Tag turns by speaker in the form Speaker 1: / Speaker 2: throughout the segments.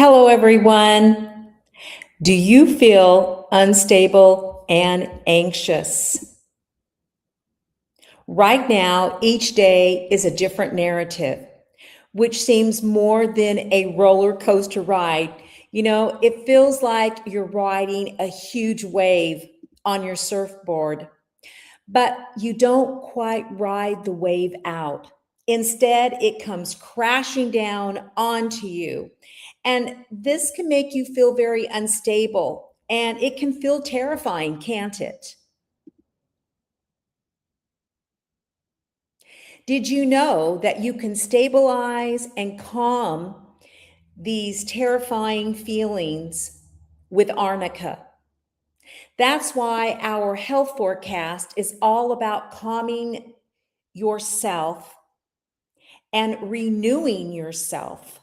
Speaker 1: Hello, everyone. Do you feel unstable and anxious? Right now, each day is a different narrative, which seems more than a roller coaster ride. It feels like you're riding a huge wave on your surfboard, but you don't quite ride the wave out. Instead, it comes crashing down onto you. And this can make you feel very unstable and it can feel terrifying, can't it? Did you know that you can stabilize and calm these terrifying feelings with Arnica? That's why our health forecast is all about calming yourself and renewing yourself.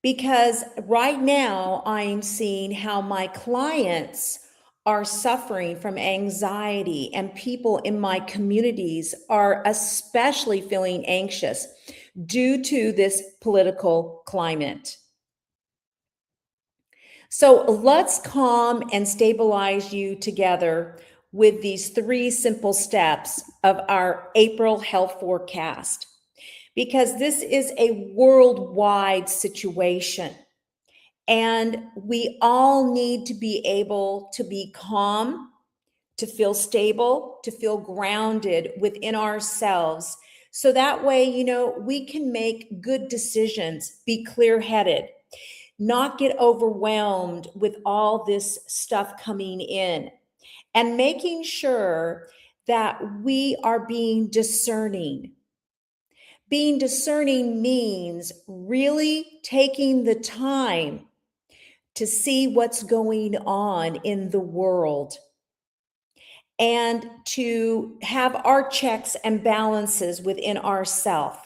Speaker 1: Because right now, I'm seeing how my clients are suffering from anxiety, and people in my communities are especially feeling anxious due to this political climate. So let's calm and stabilize you together with these 3 simple steps of our April health forecast, because this is a worldwide situation. And we all need to be able to be calm, to feel stable, to feel grounded within ourselves. So that way, we can make good decisions, be clear headed, not get overwhelmed with all this stuff coming in, and making sure that we are being discerning. Being discerning means really taking the time to see what's going on in the world and to have our checks and balances within ourselves.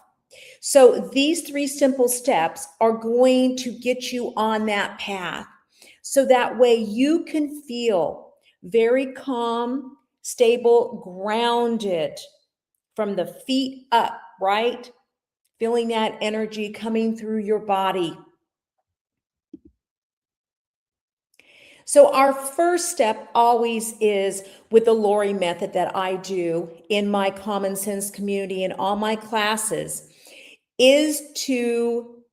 Speaker 1: So these 3 simple steps are going to get you on that path. So that way you can feel very calm, stable, grounded from the feet up, right? Feeling that energy coming through your body. So our first step always is with the Lori method that I do in my Common Sense community and all my classes is to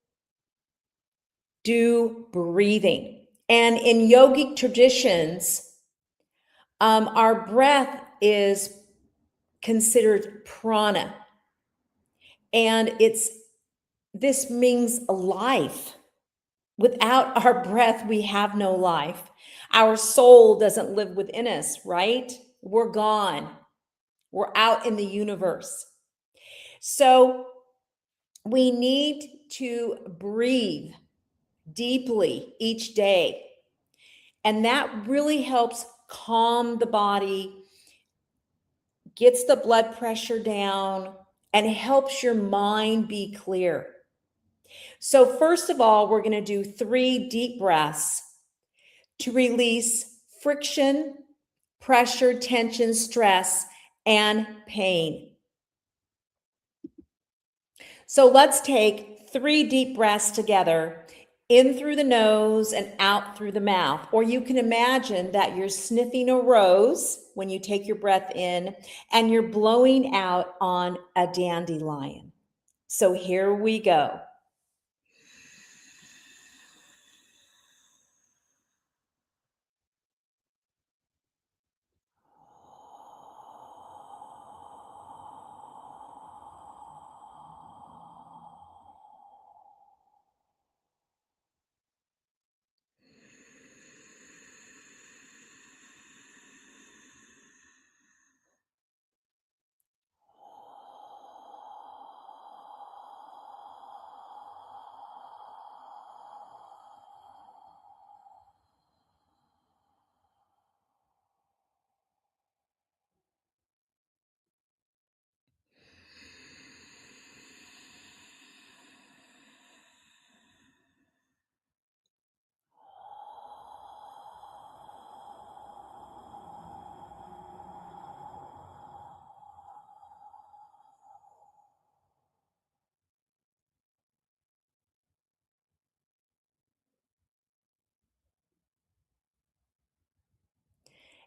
Speaker 1: do breathing. And in yogic traditions, our breath is considered prana. And this means life. Without our breath, we have no life. Our soul doesn't live within us, right? We're gone. We're out in the universe. So we need to breathe deeply each day. And that really helps calm the body, gets the blood pressure down, and helps your mind be clear. So first of all, we're going to do 3 deep breaths to release friction, pressure, tension, stress, and pain. So let's take 3 deep breaths together, in through the nose and out through the mouth. Or you can imagine that you're sniffing a rose when you take your breath in and you're blowing out on a dandelion. So here we go.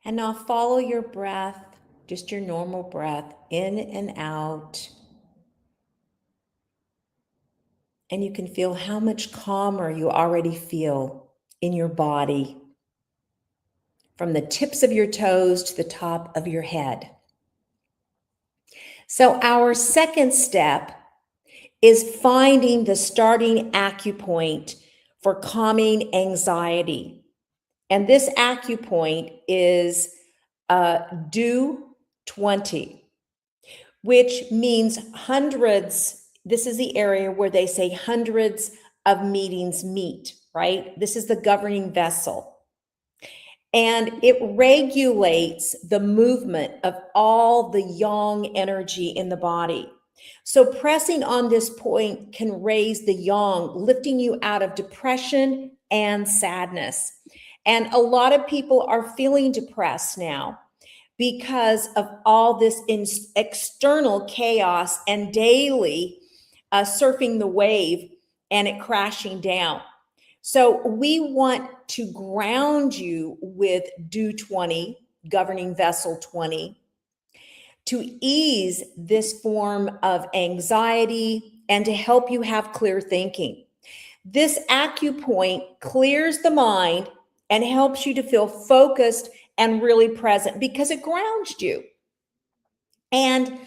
Speaker 1: And now follow your breath, just your normal breath, in and out. And you can feel how much calmer you already feel in your body, from the tips of your toes to the top of your head. So our second step is finding the starting acupoint for calming anxiety. And this acupoint is Do 20, which means hundreds. This is the area where they say hundreds of meetings meet, right? This is the governing vessel. And it regulates the movement of all the yang energy in the body. So pressing on this point can raise the yang, lifting you out of depression and sadness. And a lot of people are feeling depressed now because of all this external chaos and daily surfing the wave and it crashing down. So we want to ground you with Do 20, governing vessel 20, to ease this form of anxiety and to help you have clear thinking. This acupoint clears the mind and helps you to feel focused and really present because it grounds you. And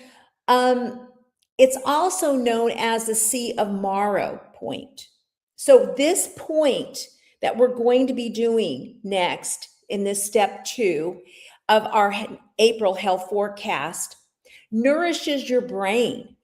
Speaker 1: it's also known as the Sea of Morrow point. So this point that we're going to be doing next in this step 2 of our April health forecast nourishes your brain,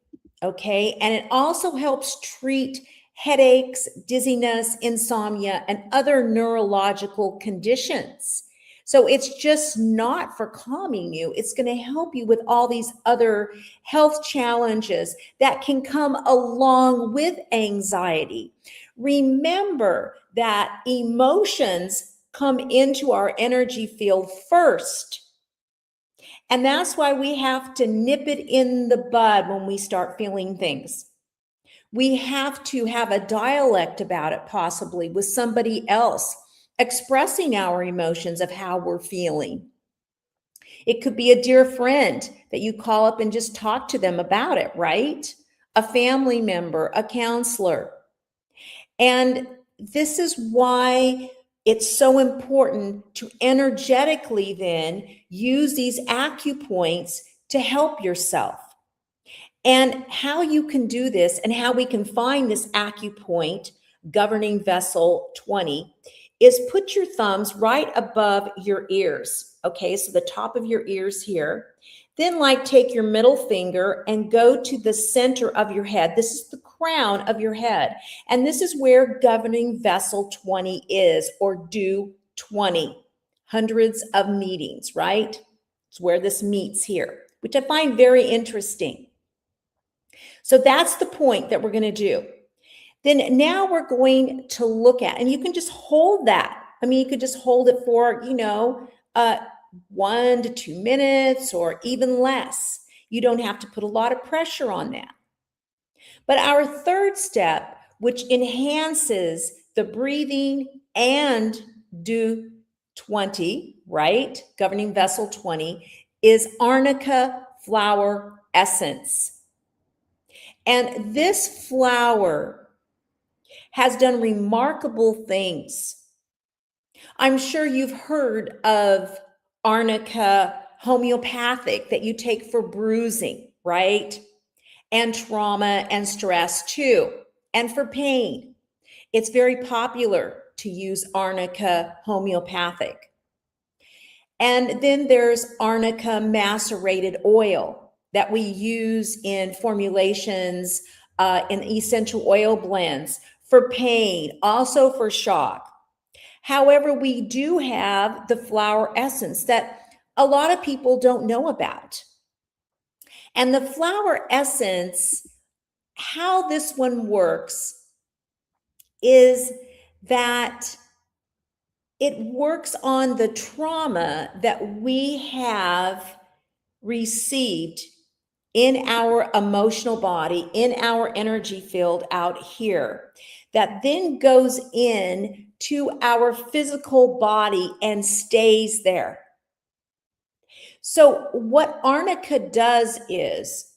Speaker 1: okay? And it also helps treat headaches, dizziness, insomnia, and other neurological conditions. So it's just not for calming you. It's going to help you with all these other health challenges that can come along with anxiety. Remember that emotions come into our energy field first. And that's why we have to nip it in the bud when we start feeling things. We have to have a dialect about it, possibly with somebody else, expressing our emotions of how we're feeling. It could be a dear friend that you call up and just talk to them about it, right? A family member, a counselor. And this is why it's so important to energetically then use these acupoints to help yourself. And how you can do this and how we can find this acupoint governing vessel 20 is put your thumbs right above your ears. Okay, so the top of your ears here. Then take your middle finger and go to the center of your head. This is the crown of your head. And this is where governing vessel 20 is, or Do 20. Hundreds of meetings, right? It's where this meets here, which I find very interesting. So that's the point that we're going to do. Then now we're going to look at, and you can just hold that. I mean, you could just hold it for, 1 to 2 minutes or even less. You don't have to put a lot of pressure on that. But our third step, which enhances the breathing and Do 20, right? Governing vessel 20, is Arnica flower essence. And this flower has done remarkable things. I'm sure you've heard of Arnica homeopathic that you take for bruising, right? And trauma and stress too, and for pain. It's very popular to use Arnica homeopathic. And then there's Arnica macerated oil that we use in formulations, in essential oil blends for pain, also for shock. However, we do have the flower essence that a lot of people don't know about. And the flower essence, how this one works is that it works on the trauma that we have received in our emotional body, in our energy field out here, that then goes in to our physical body and stays there. So what Arnica does is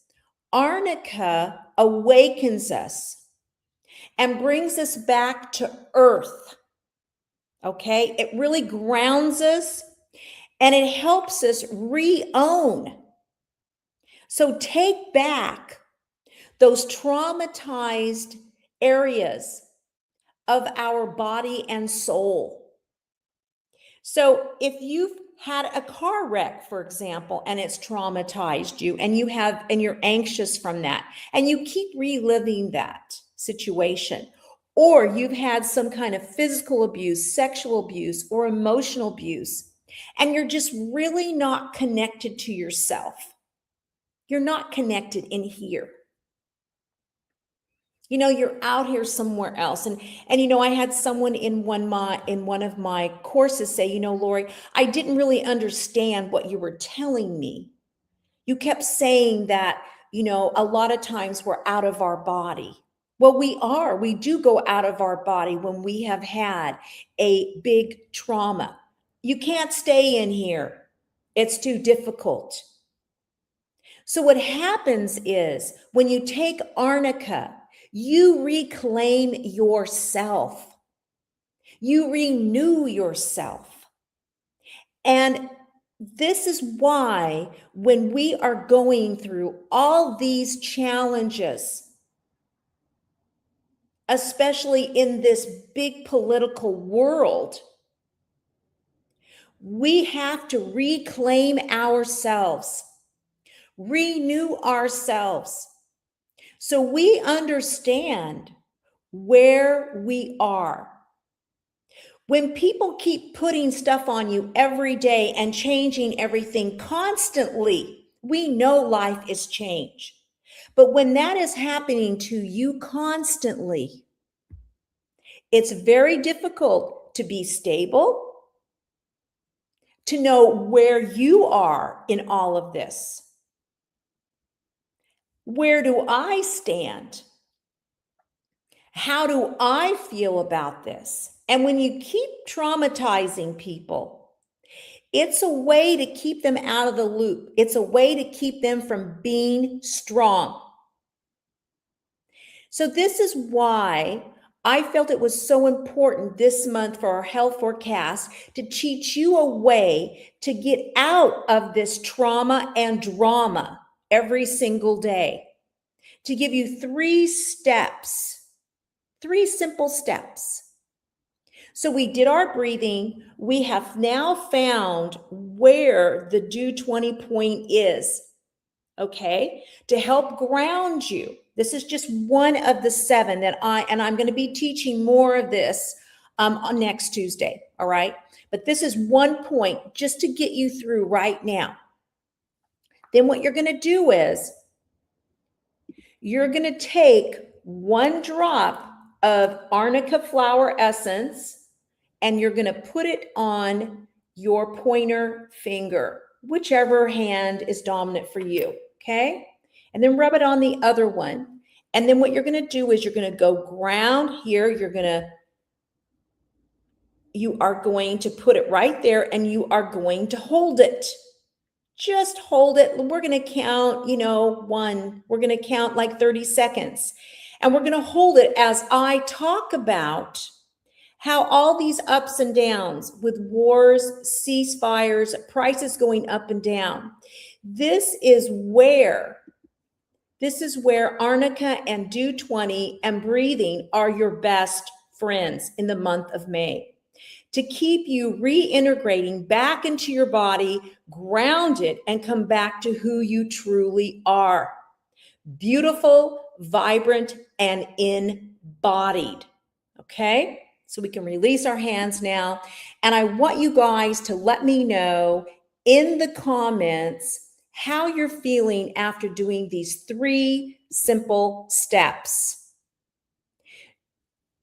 Speaker 1: Arnica awakens us and brings us back to earth. Okay, it really grounds us and it helps us re-own. So take back those traumatized areas of our body and soul. So if you've had a car wreck, for example, and it's traumatized you and you're anxious from that and you keep reliving that situation, or you've had some kind of physical abuse, sexual abuse, or emotional abuse, and you're just really not connected to yourself. You're not connected in here. You know, you're out here somewhere else. And you know, I had someone in one of my courses say, you know, Lori, I didn't really understand what you were telling me. You kept saying that, you know, a lot of times we're out of our body. Well, we do go out of our body when we have had a big trauma. You can't stay in here. It's too difficult. So what happens is when you take Arnica, you reclaim yourself. You renew yourself. And this is why when we are going through all these challenges, especially in this big political world, we have to reclaim ourselves, renew ourselves, so we understand where we are. When people keep putting stuff on you every day and changing everything constantly, we know life is change. But when that is happening to you constantly, it's very difficult to be stable, to know where you are in all of this. Where do I stand? How do I feel about this? And when you keep traumatizing people, it's a way to keep them out of the loop. It's a way to keep them from being strong. So this is why I felt it was so important this month for our health forecast to teach you a way to get out of this trauma and drama every single day, to give you 3 steps. 3 simple steps. So we did our breathing. We have now found where the Dew 20 point is, okay, to help ground you. This is just one of the 7 that I'm going to be teaching more of this on next Tuesday, all right? But this is one point just to get you through right now. Then what you're going to do is you're going to take 1 drop of Arnica flower essence and you're going to put it on your pointer finger, whichever hand is dominant for you, okay? And then rub it on the other one. And then what you're going to do is you're going to go ground here. You are going to put it right there and you are going to hold it. Just hold it. We're going to count, you know, 1. We're going to count like 30 seconds. And we're going to hold it as I talk about how all these ups and downs with wars, ceasefires, prices going up and down. This is where Arnica and Dew 20 and breathing are your best friends in the month of May, to keep you reintegrating back into your body, grounded, and come back to who you truly are. Beautiful, vibrant, and embodied. Okay? So we can release our hands now. And I want you guys to let me know in the comments how you're feeling after doing these 3 simple steps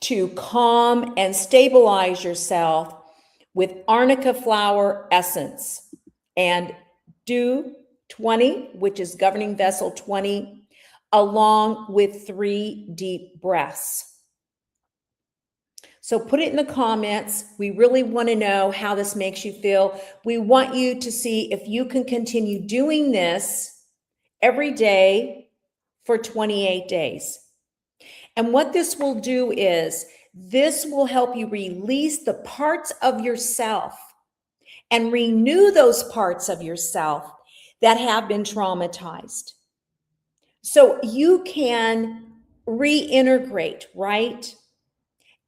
Speaker 1: to calm and stabilize yourself with Arnica flower essence and Dew 20, which is governing vessel 20, along with 3 deep breaths. So put it in the comments. We really want to know how this makes you feel. We want you to see if you can continue doing this every day for 28 days. And what this will do is this will help you release the parts of yourself and renew those parts of yourself that have been traumatized. So you can reintegrate, right?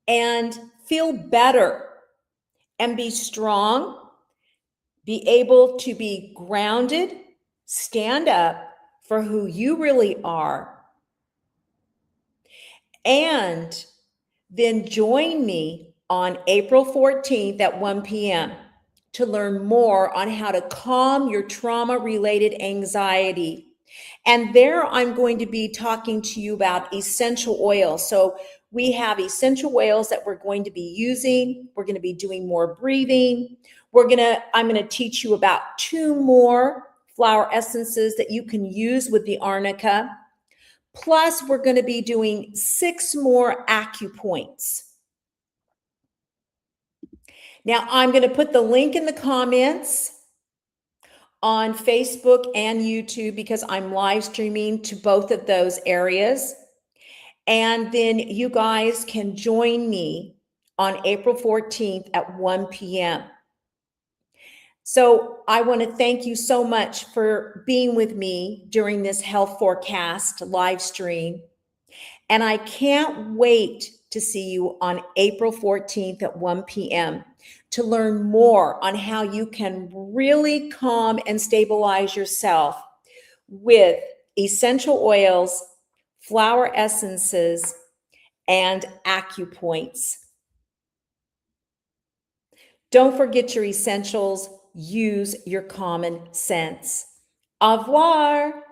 Speaker 1: And feel better and be strong, be able to be grounded, stand up for who you really are, and then join me on April 14th at 1 p.m. to learn more on how to calm your trauma-related anxiety. And there I'm going to be talking to you about essential oils. So we have essential oils that we're going to be using. We're going to be doing more breathing. I'm going to teach you about 2 more flower essences that you can use with the Arnica. Plus, we're going to be doing 6 more Acupoints. Now, I'm going to put the link in the comments on Facebook and YouTube because I'm live streaming to both of those areas. And then you guys can join me on April 14th at 1 p.m. So I want to thank you so much for being with me during this health forecast live stream. And I can't wait to see you on April 14th at 1 p.m. to learn more on how you can really calm and stabilize yourself with essential oils, flower essences, and Acupoints. Don't forget your essentials. Use your common sense. Au revoir.